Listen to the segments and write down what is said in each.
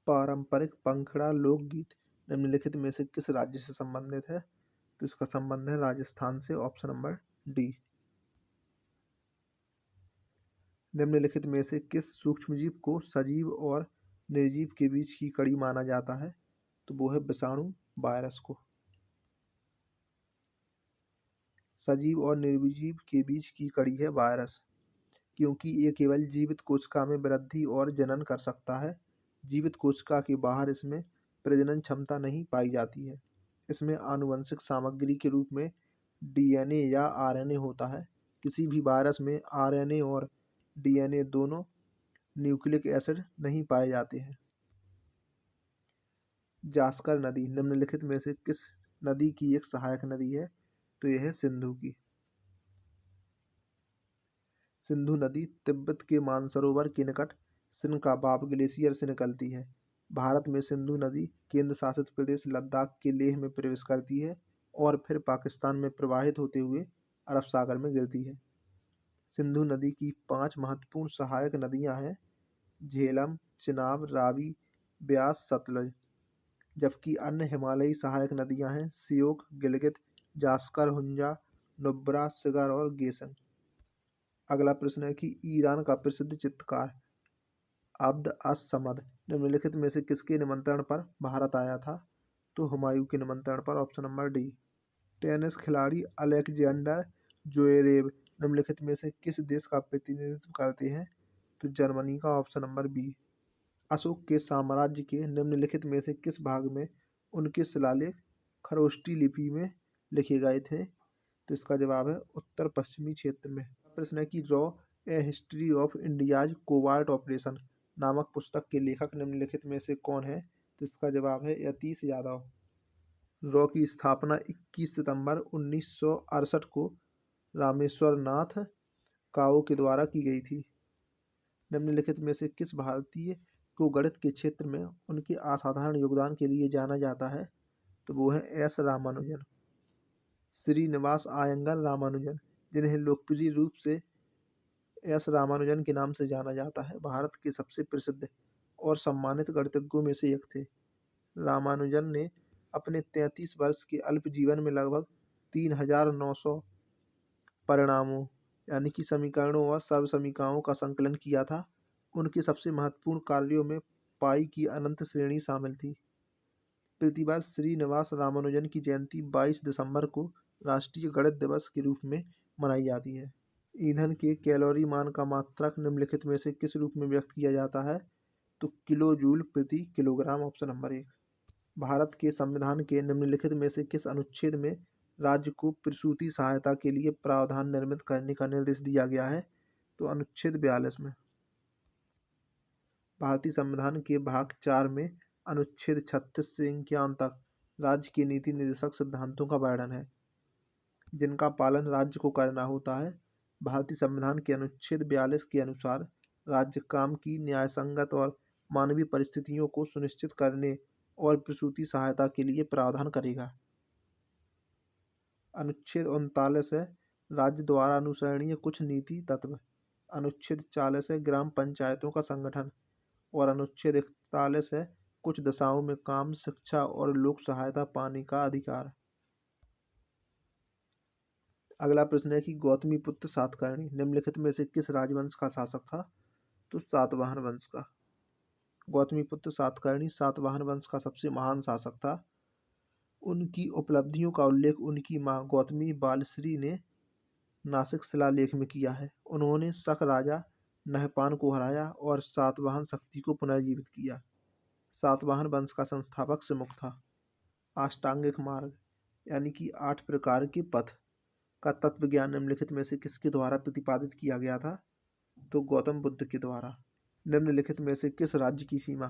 पारंपरिक पंखड़ा लोकगीत निम्नलिखित में से किस राज्य से संबंधित है? तो इसका संबंध है राजस्थान से, ऑप्शन नंबर डी। निम्नलिखित में से किस सूक्ष्मजीव को सजीव और निर्जीव के बीच की कड़ी माना जाता है? तो वो है विषाणु वायरस को। सजीव और निर्जीव के बीच की कड़ी है वायरस, क्योंकि ये केवल जीवित कोशिका में वृद्धि और जनन कर सकता है। जीवित कोशिका के बाहर इसमें प्रजनन क्षमता नहीं पाई जाती है। इसमें आनुवंशिक सामग्री के रूप में डीएनए या आरएनए होता है। किसी भी वायरस में आरएनए और डीएनए दोनों न्यूक्लिक एसिड नहीं पाए जाते हैं। जास्कर नदी निम्नलिखित में से किस नदी की एक सहायक नदी है? तो यह है सिंधु की। सिंधु नदी तिब्बत के मानसरोवर के निकट सिनकाबाब ग्लेशियर से निकलती है। भारत में सिंधु नदी केंद्र शासित प्रदेश लद्दाख के लेह में प्रवेश करती है और फिर पाकिस्तान में प्रवाहित होते हुए अरब सागर में गिरती है। सिंधु नदी की 5 महत्वपूर्ण सहायक नदियां हैं: झेलम, चिनाब, रावी, ब्यास, सतलज। जबकि अन्य हिमालयी सहायक नदियां हैं सियोक, गिलगित, जास्कर, हुंजा, नुब्रा, सिगर और गेसन। अगला प्रश्न है कि ईरान का प्रसिद्ध चित्रकार अब्द अस समद निम्नलिखित में से किसके निमंत्रण पर भारत आया था? तो हुमायूं के निमंत्रण पर, ऑप्शन नंबर डी। टेनिस खिलाड़ी अलेक्जेंडर ज्वेरेव निम्नलिखित में से किस देश का प्रतिनिधित्व करते हैं? तो जर्मनी का, ऑप्शन नंबर बी। अशोक के साम्राज्य के निम्नलिखित में से किस भाग में उनके शिलालेख खरोष्टी लिपि में लिखे गए थे? तो इसका जवाब है उत्तर पश्चिमी क्षेत्र में। प्रश्न है कि raw A history of India's cobalt operation नामक पुस्तक के लेखक निम्नलिखित में से कौन है? तो इसका जवाब है यतीश यादव। रॉ की स्थापना 21 सितंबर 1968 को रामेश्वर नाथ काओ के द्वारा की गई थी। निम्नलिखित में से किस भारतीय को गणित के क्षेत्र में उनके असाधारण योगदान के लिए जाना जाता है? तो वो है एस रामानुजन। श्रीनिवास अयंगार रामानुजन, जिन्हें लोकप्रिय रूप से एस रामानुजन के नाम से जाना जाता है, भारत के सबसे प्रसिद्ध और सम्मानित गणितज्ञों में से एक थे। रामानुजन ने अपने 33 वर्ष के अल्प जीवन में लगभग 3900 परिणामों यानी कि समीकरणों और सर्वसमीकरणों का संकलन किया था। उनके सबसे महत्वपूर्ण कार्यों में पाई की अनंत श्रेणी शामिल थी। प्रतिवर्ष श्रीनिवास रामानुजन की जयंती 22 दिसंबर को राष्ट्रीय गणित दिवस के रूप में मनाई जाती है। ईंधन के कैलोरी मान का मात्रक निम्नलिखित में से किस रूप में व्यक्त किया जाता है? तो किलो जूल प्रति किलोग्राम, ऑप्शन नंबर 1। भारत के संविधान के निम्नलिखित में से किस अनुच्छेद में राज्य को प्रसूति सहायता के लिए प्रावधान निर्मित करने का निर्देश दिया गया है? तो अनुच्छेद 42 में। भारतीय संविधान के भाग 4 में अनुच्छेद 36 से 51 तक राज्य के नीति निर्देशक सिद्धांतों का वर्णन है, जिनका पालन राज्य को करना होता है। भारतीय संविधान के अनुच्छेद 42 के अनुसार राज्य काम की न्यायसंगत और मानवीय परिस्थितियों को सुनिश्चित करने और प्रसूति सहायता के लिए प्रावधान करेगा। अनुच्छेद 39 है राज्य द्वारा अनुसरणीय कुछ नीति तत्व। अनुच्छेद 40 है ग्राम पंचायतों का संगठन और अनुच्छेद 41 है कुछ दशाओं में काम, शिक्षा और लोक सहायता पाने का अधिकार। अगला प्रश्न है कि गौतमीपुत्र सातकर्णी निम्नलिखित में से किस राजवंश का शासक था? तो सातवाहन वंश का। गौतमीपुत्र सातकर्णी सातवाहन वंश का सबसे महान शासक था। उनकी उपलब्धियों का उल्लेख उनकी मां गौतमी बालश्री ने नासिक शिलालेख में किया है। उन्होंने शक राजा नहपान को हराया और सातवाहन शक्ति को पुनर्जीवित किया। सातवाहन वंश का संस्थापक सिमुक था। अष्टांगिक मार्ग यानी कि 8 प्रकार के पथ का तत्व ज्ञान निम्नलिखित में से किसके द्वारा प्रतिपादित किया गया था? तो गौतम बुद्ध के द्वारा। निम्नलिखित में से किस राज्य की सीमा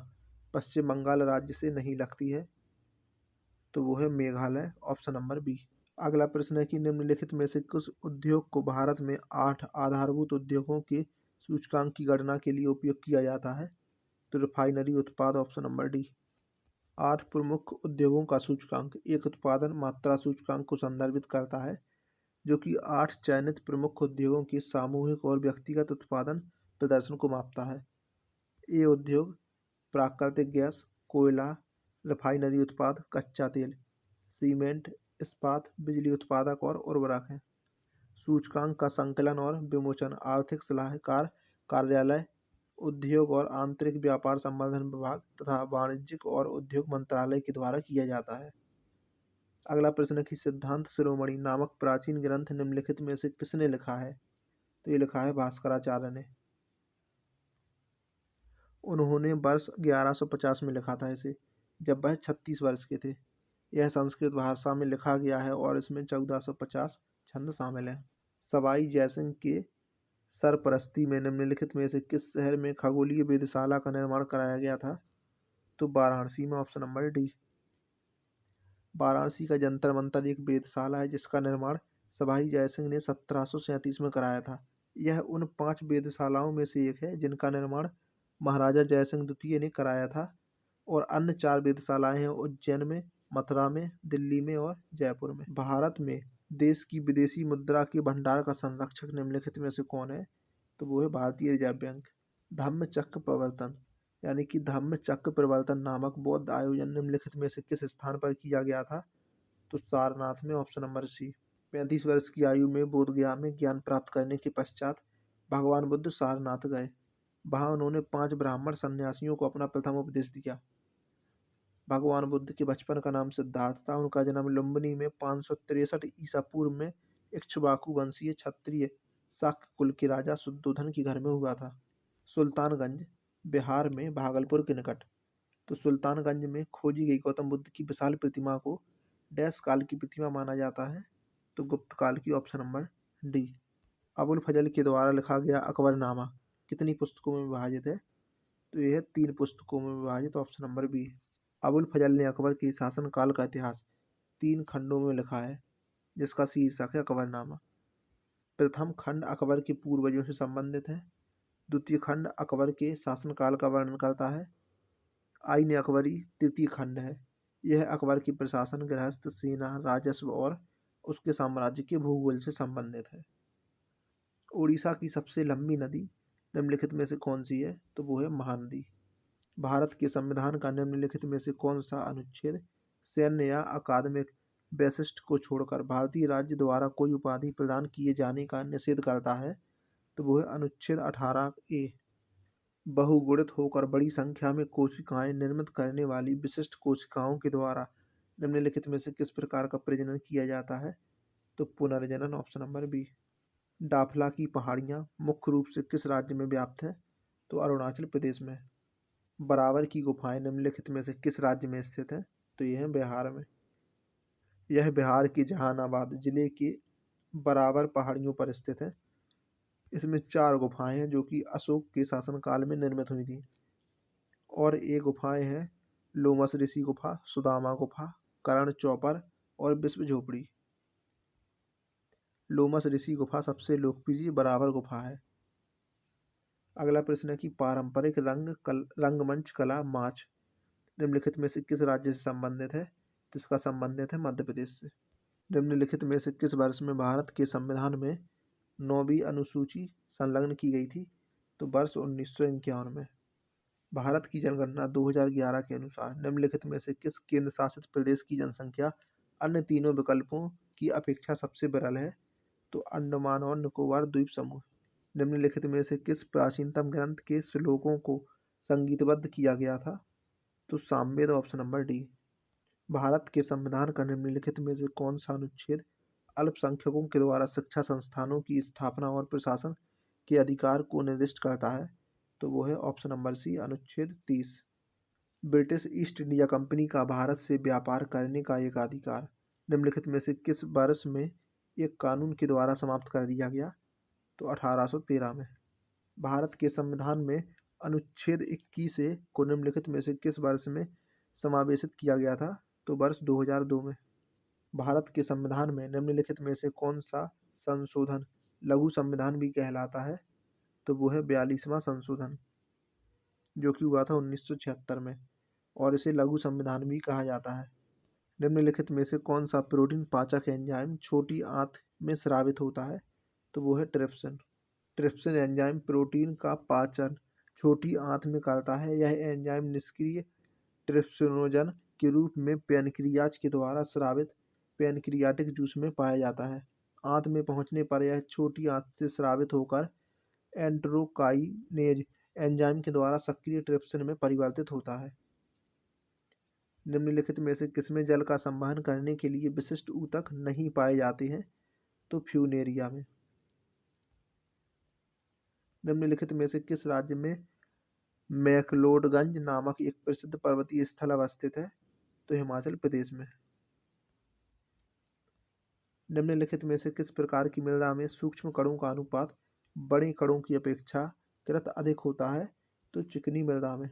पश्चिम बंगाल राज्य से नहीं लगती है? तो वो है मेघालय, ऑप्शन नंबर बी। अगला प्रश्न है कि निम्नलिखित में से किस उद्योग को भारत में 8 आधारभूत उद्योगों के सूचकांक की गणना के लिए उपयोग किया जाता है? तो रिफाइनरी उत्पाद, ऑप्शन नंबर डी। 8 प्रमुख उद्योगों का सूचकांक एक उत्पादन मात्रा सूचकांक को संदर्भित करता है, जो कि 8 चयनित प्रमुख उद्योगों के सामूहिक और व्यक्तिगत उत्पादन प्रदर्शन को मापता है। ये उद्योग प्राकृतिक गैस, कोयला, रिफाइनरी उत्पाद, कच्चा तेल, सीमेंट, इस्पात, बिजली उत्पादक और उर्वरक हैं। सूचकांक का संकलन और विमोचन आर्थिक सलाहकार कार्यालय, उद्योग और आंतरिक व्यापार संवर्धन विभाग तथा वाणिज्यिक और उद्योग मंत्रालय के द्वारा किया जाता है। अगला प्रश्न है कि सिद्धांत शिरोमणि नामक प्राचीन ग्रंथ निम्नलिखित में से किसने लिखा है? तो ये लिखा है भास्कराचार्य ने। उन्होंने वर्ष 1150 में लिखा था इसे, जब वह 36 वर्ष के थे। यह संस्कृत भाषा में लिखा गया है और इसमें 1450 छंद शामिल हैं। सवाई जयसिंह के सरपरस्ती में निम्नलिखित में से किस शहर में खगोलीय वेधशाला का निर्माण कराया गया था? तो वाराणसी में, ऑप्शन नंबर डी। वाराणसी का जंतर मंतर एक वेधशाला है जिसका निर्माण सवाई जयसिंह ने 1737 में कराया था। यह उन 5 वेधशालाओं में से एक है जिनका निर्माण महाराजा जयसिंह द्वितीय ने कराया था, और अन्य 4 वेधशालाएं हैं उज्जैन में, मथुरा में, दिल्ली में और जयपुर में। भारत में देश की विदेशी मुद्रा के भंडार का संरक्षक निम्नलिखित में से कौन है? तो वो है भारतीय रिजर्व बैंक। धम्म चक्र प्रवर्तन यानी कि धम्म चक्र प्रवर्तन नामक बौद्ध आयोजन निम्नलिखित में से किस स्थान पर किया गया था? तो सारनाथ में, ऑप्शन नंबर सी। 35 वर्ष की आयु में बोधगया में ज्ञान प्राप्त करने के पश्चात भगवान बुद्ध सारनाथ गए। वहां उन्होंने 5 ब्राह्मण सन्यासियों को अपना प्रथम उपदेश दिया। भगवान बुद्ध के बचपन का नाम सिद्धार्थ था। उनका जन्म लुम्बिनी में 563 ईसा पूर्व में इक्ष्वाकु वंशीय क्षत्रिय शाक्य कुल के राजा शुद्धोधन के घर में हुआ था। सुल्तानगंज बिहार में भागलपुर के निकट। तो सुल्तानगंज में खोजी गई गौतम बुद्ध की विशाल प्रतिमा को डैश काल की प्रतिमा माना जाता है? तो गुप्त काल की, ऑप्शन नंबर डी। अबुल फजल के द्वारा लिखा गया अकबरनामा कितनी पुस्तकों में विभाजित है? तो यह 3 पुस्तकों में विभाजित, ऑप्शन नंबर बी। अबुल फजल ने अकबर के शासनकाल का इतिहास 3 खंडों में लिखा है जिसका शीर्षक है अकबरनामा। प्रथम खंड अकबर के पूर्वजों से संबंधित है। द्वितीय खंड अकबर के शासनकाल का वर्णन करता है। आईन अकबरी तृतीय खंड है। यह अकबर की प्रशासन, गृहस्थ, सेना, राजस्व और उसके साम्राज्य के भूगोल से संबंधित है। उड़ीसा की सबसे लंबी नदी निम्नलिखित में से कौन सी है? तो वो है महानदी। भारत के संविधान का निम्नलिखित में से कौन सा अनुच्छेद सैन्य या अकादमिक वैशिष्ट को छोड़कर भारतीय राज्य द्वारा कोई उपाधि प्रदान किए जाने का निषेध करता है? तो वो है अनुच्छेद 18A। बहुगुणित होकर बड़ी संख्या में कोशिकाएं निर्मित करने वाली विशिष्ट कोशिकाओं के द्वारा निम्नलिखित में से किस प्रकार का प्रजनन किया जाता है? तो पुनर्जनन, ऑप्शन नंबर बी। दाफला की पहाड़ियाँ मुख्य रूप से किस राज्य में व्याप्त है? तो अरुणाचल प्रदेश में। बराबर की गुफाएं निम्नलिखित में से किस राज्य में स्थित है? तो यह है बिहार में। यह बिहार के जहानाबाद जिले के बराबर पहाड़ियों पर स्थित है। इसमें 4 गुफाएं हैं जो कि अशोक के शासनकाल में निर्मित हुई थी, और ये गुफाएं हैं लोमस ऋषि गुफा, सुदामा गुफा, कर्ण चौपर और विश्व झोपड़ी। लोमस ऋषि गुफा सबसे लोकप्रिय बराबर गुफा है। अगला प्रश्न है कि पारंपरिक रंगमंच कला माच निम्नलिखित में से किस राज्य से संबंधित है? तो इसका संबंधित है मध्य प्रदेश से। निम्नलिखित में से किस वर्ष में भारत के संविधान में 9वीं अनुसूची संलग्न की गई थी? तो वर्ष 1951 में। भारत की जनगणना 2011 के अनुसार निम्नलिखित में से किस केंद्र शासित प्रदेश की जनसंख्या अन्य तीनों विकल्पों की अपेक्षा सबसे विरल है? तो अंडमान और निकोबार द्वीप समूह। निम्नलिखित में से किस प्राचीनतम ग्रंथ के श्लोकों को संगीतबद्ध किया गया था? तो Samaveda, option number D. Bharat के संविधान का निम्नलिखित में से कौन सा अनुच्छेद अल्पसंख्यकों के द्वारा शिक्षा संस्थानों की स्थापना और प्रशासन के अधिकार को निर्दिष्ट करता है? तो वो है ऑप्शन नंबर सी, अनुच्छेद 30। ब्रिटिश ईस्ट इंडिया कंपनी का भारत से व्यापार करने का एक अधिकार निम्नलिखित में से किस वर्ष में एक कानून के द्वारा समाप्त कर दिया गया? तो 1813 में। भारत के संविधान में अनुच्छेद 21 को निम्नलिखित में से किस वर्ष में समावेशित किया गया था? तो वर्ष 2002 में। भारत के संविधान में निम्नलिखित में से कौन सा संशोधन लघु संविधान भी कहलाता है? तो वो है 42वां संशोधन, जो कि हुआ था 1976 में, और इसे लघु संविधान भी कहा जाता है। निम्नलिखित में से कौन सा प्रोटीन पाचक एंजाइम छोटी आंत में स्रावित होता है? तो वो है ट्रिप्सिन। ट्रिप्सिन एंजाइम प्रोटीन का पाचन छोटी आंत में करता है। यह एंजाइम निष्क्रिय ट्रिप्सिनोजन के रूप में पैनक्रियाज के द्वारा स्रावित पैनक्रियाटिक जूस में पाया जाता है। आंत में पहुंचने पर यह छोटी आंत से स्रावित होकर एंटेरोकाइनेज एंजाइम के द्वारा सक्रिय ट्रिप्सिन में परिवर्तित होता है। निम्नलिखित में से किसमें जल का संवहन करने के लिए विशिष्ट ऊतक नहीं पाए जाते हैं? तो फ्यूनेरिया में। निम्नलिखित में से किस राज्य में मैक्लोडगंज नामक एक प्रसिद्ध पर्वतीय स्थल अवस्थित है? तो हिमाचल प्रदेश में। निम्नलिखित में से किस प्रकार की मृदा में सूक्ष्म कणों का अनुपात बड़े कणों की अपेक्षाकृत अधिक होता है? तो चिकनी मृदा में।